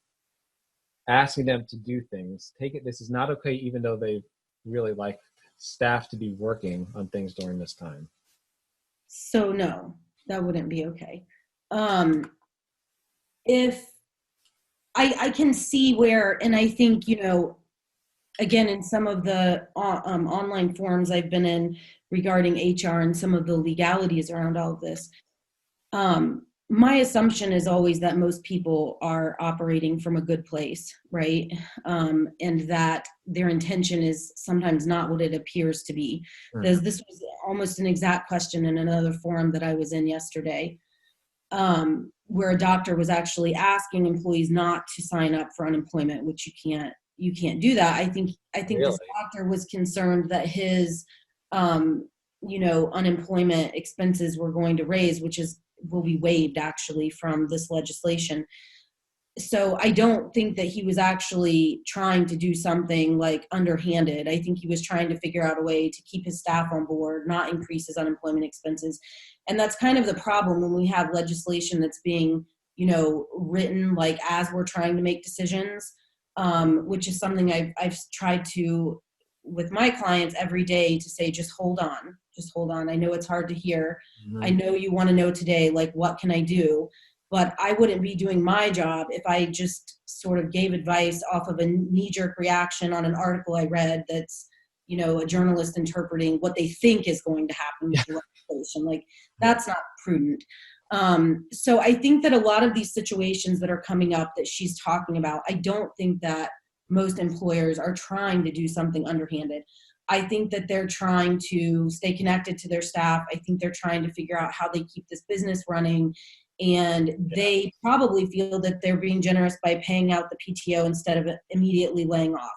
asking them to do things. Take it, this is not okay, even though they really like staff to be working on things during this time. So no, that wouldn't be okay. If I can see where, and I think, again, in some of the online forums I've been in regarding HR and some of the legalities around all of this, my assumption is always that most people are operating from a good place, right? And that their intention is sometimes not what it appears to be. This was almost an exact question in another forum that I was in yesterday, where a doctor was actually asking employees not to sign up for unemployment, which you can't do that. I think really? This doctor was concerned that his unemployment expenses were going to raise, which will be waived actually from this legislation. So I don't think that he was actually trying to do something like underhanded. I think he was trying to figure out a way to keep his staff on board, not increase his unemployment expenses. And that's kind of the problem when we have legislation that's being, written like as we're trying to make decisions, which is something I've tried to, with my clients every day, to say, just hold on. I know it's hard to hear. Mm-hmm. I know you want to know today, like, what can I do? But I wouldn't be doing my job if I just sort of gave advice off of a knee-jerk reaction on an article I read that's, a journalist interpreting what they think is going to happen with the legislation. Like, that's not prudent. So I think that a lot of these situations that are coming up that she's talking about, I don't think that most employers are trying to do something underhanded. I think that they're trying to stay connected to their staff. I think they're trying to figure out how they keep this business running. And they probably feel that they're being generous by paying out the PTO instead of immediately laying off.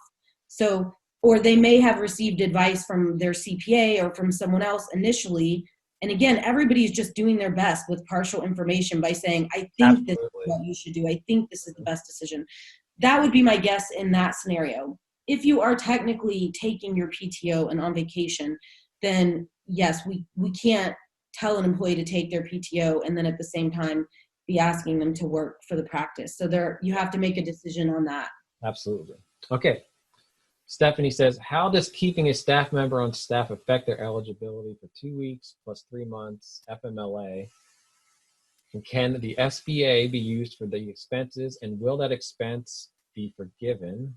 So, or they may have received advice from their CPA or from someone else initially. And again, everybody's just doing their best with partial information by saying, I think this is what you should do. I think this is the best decision. That would be my guess in that scenario. If you are technically taking your PTO and on vacation, then yes, we can't tell an employee to take their PTO and then at the same time be asking them to work for the practice. So you have to make a decision on that. Absolutely. Okay. Stephanie says, how does keeping a staff member on staff affect their eligibility for 2 weeks plus 3 months FMLA? And can the SBA be used for the expenses, and will that expense be forgiven,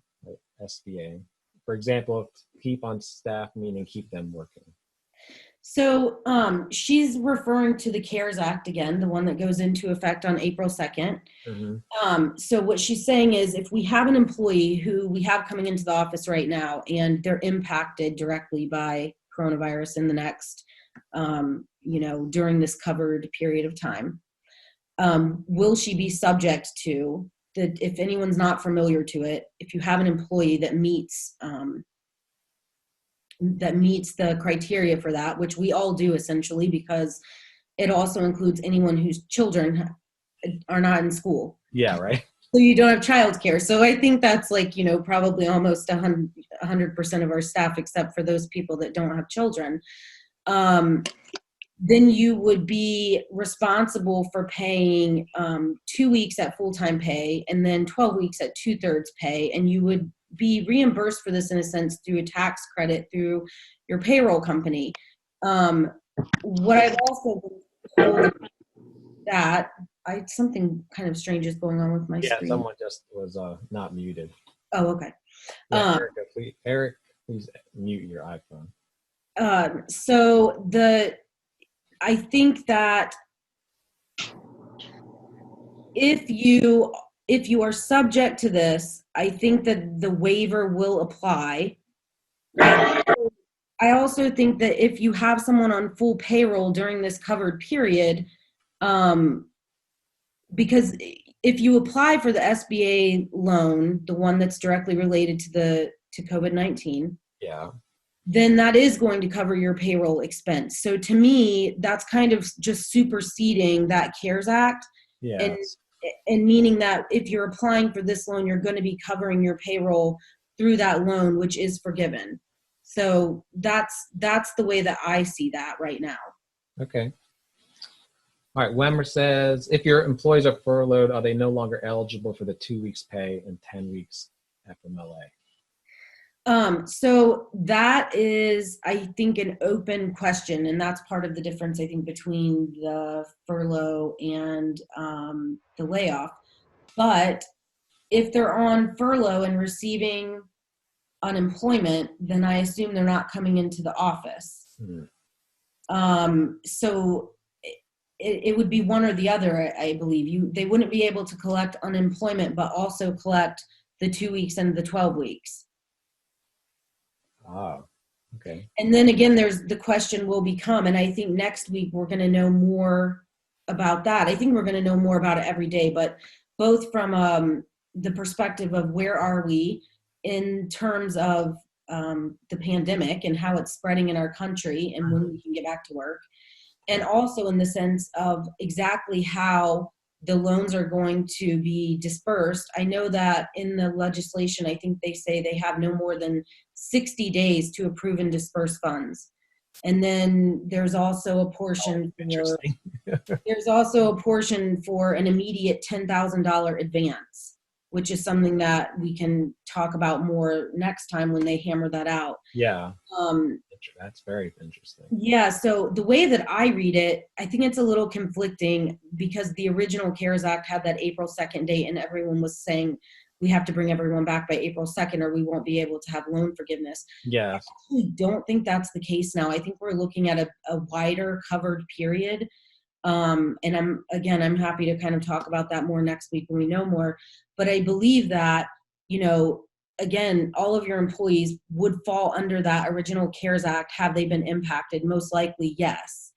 SBA? For example, keep on staff, meaning keep them working. So she's referring to the CARES Act again, the one that goes into effect on April 2nd. Mm-hmm. So what she's saying is, if we have an employee who we have coming into the office right now and they're impacted directly by coronavirus in the next, during this covered period of time, will she be subject to that? If anyone's not familiar to it, if you have an employee that meets the criteria for that, which we all do essentially, because it also includes anyone whose children are not in school. Yeah, right. So you don't have childcare. So I think that's probably almost 100% of our staff, except for those people that don't have children. then you would be responsible for paying 2 weeks at full-time pay and then 12 weeks at 2/3 pay. And you would be reimbursed for this in a sense through a tax credit through your payroll company. What I've also been told that something kind of strange is going on with my screen. Someone just was not muted. Oh, okay. Eric, please mute your iPhone. So I think that if you are subject to this, I think that the waiver will apply. I also think that if you have someone on full payroll during this covered period, because if you apply for the SBA loan, the one that's directly related to COVID-19, then that is going to cover your payroll expense. So to me, that's kind of just superseding that CARES Act. And meaning that if you're applying for this loan, you're going to be covering your payroll through that loan, which is forgiven. So that's the way that I see that right now. Okay. All right. Wemmer says, if your employees are furloughed, are they no longer eligible for the 2 weeks pay and 10 weeks FMLA? So that is, I think, an open question, and that's part of the difference, I think, between the furlough and the layoff. But if they're on furlough and receiving unemployment, then I assume they're not coming into the office. So it would be one or the other, I believe. They wouldn't be able to collect unemployment, but also collect the 2 weeks and the 12 weeks. Okay. And then again, the question will become, and I think next week we're going to know more about that. I think we're going to know more about it every day, but both from the perspective of where are we in terms of the pandemic and how it's spreading in our country and when we can get back to work, and also in the sense of exactly how the loans are going to be dispersed. I know that in the legislation, I think they say they have no more than 60 days to approve and disperse funds. And then there's also a portion for an immediate $10,000 advance, which is something that we can talk about more next time when they hammer that out. That's very interesting. Yeah, so the way that I read it, I think it's a little conflicting because the original CARES Act had that April 2nd date and everyone was saying we have to bring everyone back by April 2nd or we won't be able to have loan forgiveness. I actually don't think that's the case now. I think we're looking at a wider covered period. And I'm happy to kind of talk about that more next week when we know more. But I believe that, again, all of your employees would fall under that original CARES Act. Have they been impacted? Most likely, yes.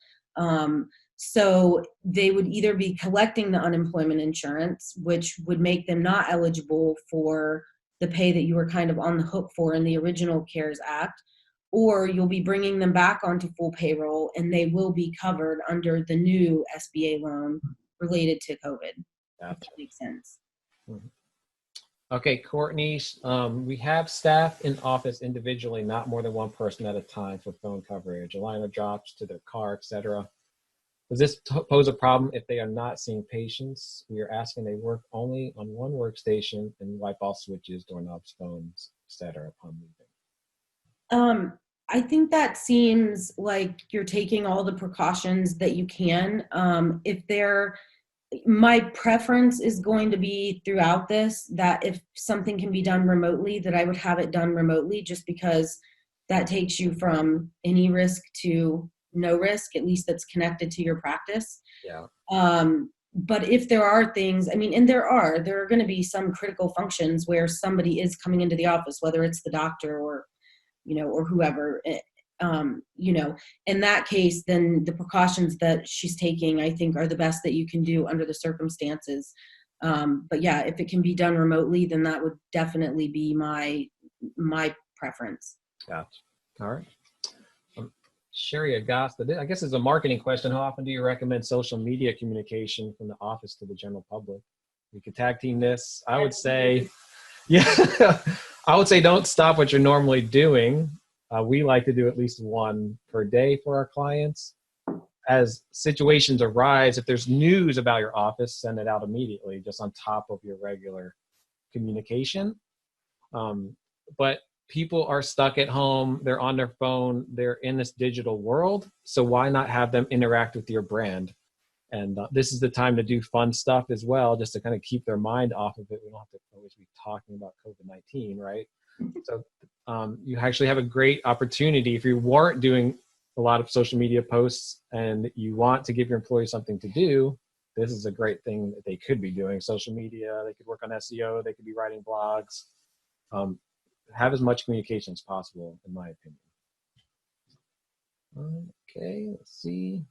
So they would either be collecting the unemployment insurance, which would make them not eligible for the pay that you were kind of on the hook for in the original CARES Act, or you'll be bringing them back onto full payroll and they will be covered under the new SBA loan related to COVID. If that makes sense. Okay, Courtney, we have staff in office individually, not more than one person at a time for phone coverage. A liner drops to their car, etc. Does this pose a problem if they are not seeing patients? We are asking they work only on one workstation and wipe all switches, doorknobs, phones, etc. upon leaving. I think that seems like you're taking all the precautions that you can. My preference is going to be throughout this that if something can be done remotely, that I would have it done remotely, just because that takes you from any risk to no risk, at least that's connected to your practice. But if there are things, and there are going to be some critical functions where somebody is coming into the office, whether it's the doctor or whoever, in that case, then the precautions that she's taking, I think, are the best that you can do under the circumstances. But yeah, if it can be done remotely, then that would definitely be my preference. Gotcha. All right. Sherry Augusta, I guess it's a marketing question. How often do you recommend social media communication from the office to the general public? We could tag team this. I would say, don't stop what you're normally doing. We like to do at least one per day for our clients. as situations arise, if there's news about your office, send it out immediately, just on top of your regular communication. But people are stuck at home, they're on their phone, they're in this digital world. So why not have them interact with your brand? And this is the time to do fun stuff as well, just to kind of keep their mind off of it. We don't have to always be talking about COVID-19, right? So you actually have a great opportunity. If you weren't doing a lot of social media posts and you want to give your employees something to do, this is a great thing that they could be doing. Social media, they could work on SEO, they could be writing blogs. Have as much communication as possible, in my opinion. Okay, let's see.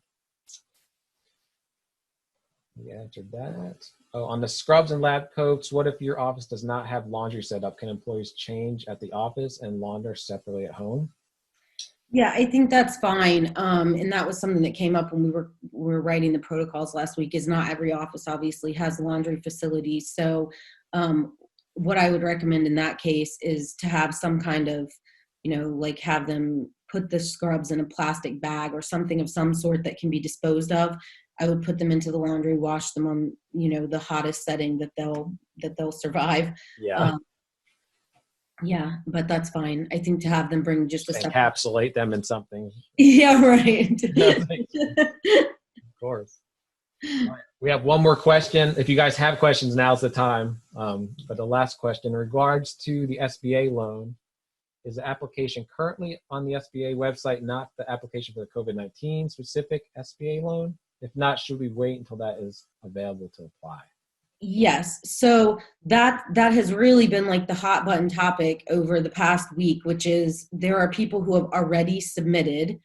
We answered that. Oh, on the scrubs and lab coats, what if your office does not have laundry set up? Can employees change at the office and launder separately at home? Yeah, I think that's fine. And that was something that came up when we were writing the protocols last week, is not every office obviously has laundry facilities. So what I would recommend in that case is to have some kind of, like have them put the scrubs in a plastic bag or something of some sort that can be disposed of. I would put them into the laundry, wash them on, the hottest setting that they'll survive. Yeah. Yeah, but that's fine. I think to have them bring just a encapsulate them in something. Yeah, right. Of course. Right. We have one more question. If you guys have questions, now's the time. But the last question, in regards to the SBA loan, is the application currently on the SBA website, not the application for the COVID-19 specific SBA loan? If not, should we wait until that is available to apply? Yes. So that has really been like the hot button topic over the past week, which is there are people who have already submitted.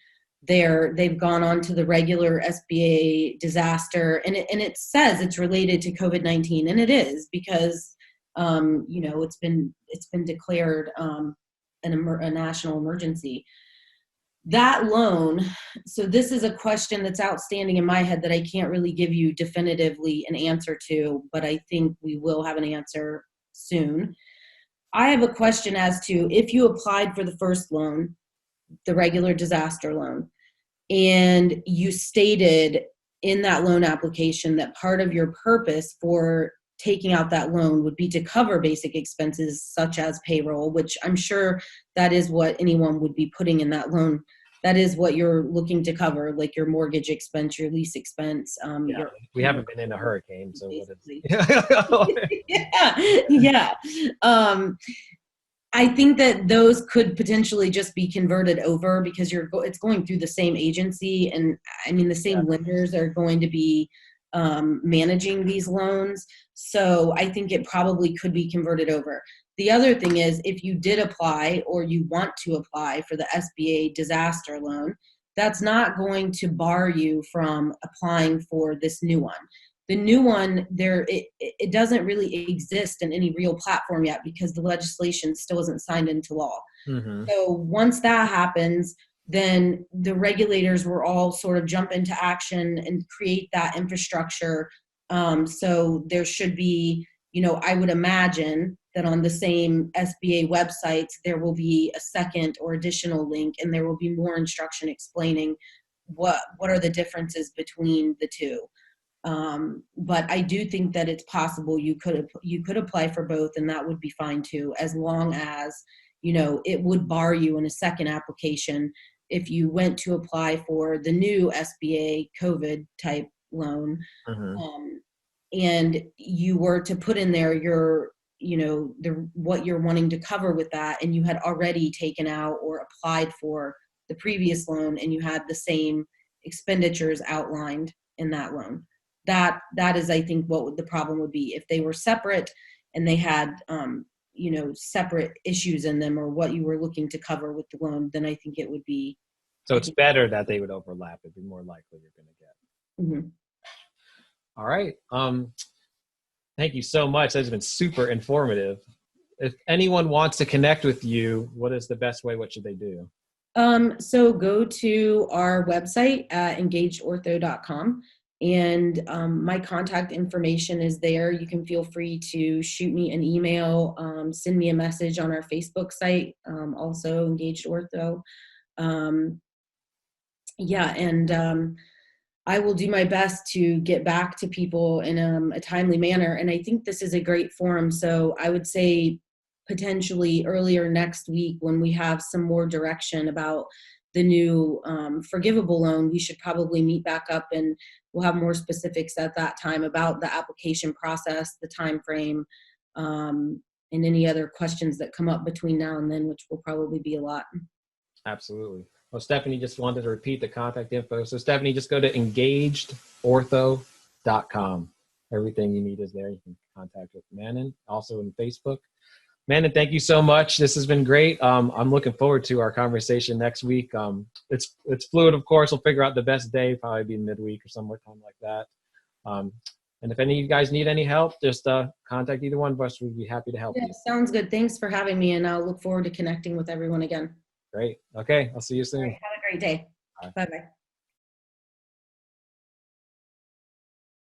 They've gone on to the regular SBA disaster, and it says it's related to COVID-19, and it is, because it's been declared a national emergency. That loan, so this is a question that's outstanding in my head that I can't really give you definitively an answer to, but I think we will have an answer soon. I have a question as to if you applied for the first loan, the regular disaster loan, and you stated in that loan application that part of your purpose for taking out that loan would be to cover basic expenses such as payroll, which I'm sure that is what anyone would be putting in that loan. That is what you're looking to cover, like your mortgage expense, your lease expense. We haven't been in a hurricane, so what is yeah. I think that those could potentially just be converted over, because it's going through the same agency, and I mean the same lenders are going to be managing these loans. So I think it probably could be converted over. The other thing is, if you did apply or you want to apply for the SBA disaster loan, that's not going to bar you from applying for this new one. The new one, it doesn't really exist in any real platform yet, because the legislation still isn't signed into law. Mm-hmm. So once that happens, then the regulators will all sort of jump into action and create that infrastructure. So there should be, I would imagine that on the same SBA websites, there will be a second or additional link, and there will be more instruction explaining what are the differences between the two. But I do think that it's possible you could apply for both, and that would be fine too, as long as, it would bar you in a second application if you went to apply for the new SBA COVID type loan. Mm-hmm. And you were to put in there your, what you're wanting to cover with that, and you had already taken out or applied for the previous loan, and you had the same expenditures outlined in that loan. That is, I think, what the problem would be. If they were separate and they had, separate issues in them, or what you were looking to cover with the loan, then I think it would be. So it's better that they would overlap. It'd be more likely you're going to get. Mm-hmm. All right. Thank you so much. That's been super informative. If anyone wants to connect with you, what is the best way? What should they do? So go to our website at engagedortho.com. And my contact information is there. You can feel free to shoot me an email, send me a message on our Facebook site, also Engaged Ortho. I will do my best to get back to people in a timely manner. And I think this is a great forum. So I would say potentially earlier next week, when we have some more direction about the new forgivable loan, we should probably meet back up, and we'll have more specifics at that time about the application process, the time frame, and any other questions that come up between now and then, which will probably be a lot. Absolutely. Well, Stephanie just wanted to repeat the contact info. So Stephanie, just go to engagedortho.com. Everything you need is there. You can contact with Manon, also in Facebook. Manon, thank you so much. This has been great. I'm looking forward to our conversation next week. It's fluid, of course. We'll figure out the best day, probably be midweek or somewhere time like that. And if any of you guys need any help, just contact either one of us. We'd be happy to help you. Sounds good. Thanks for having me, and I'll look forward to connecting with everyone again. Great. Okay. I'll see you soon. Have a great day. Bye-bye.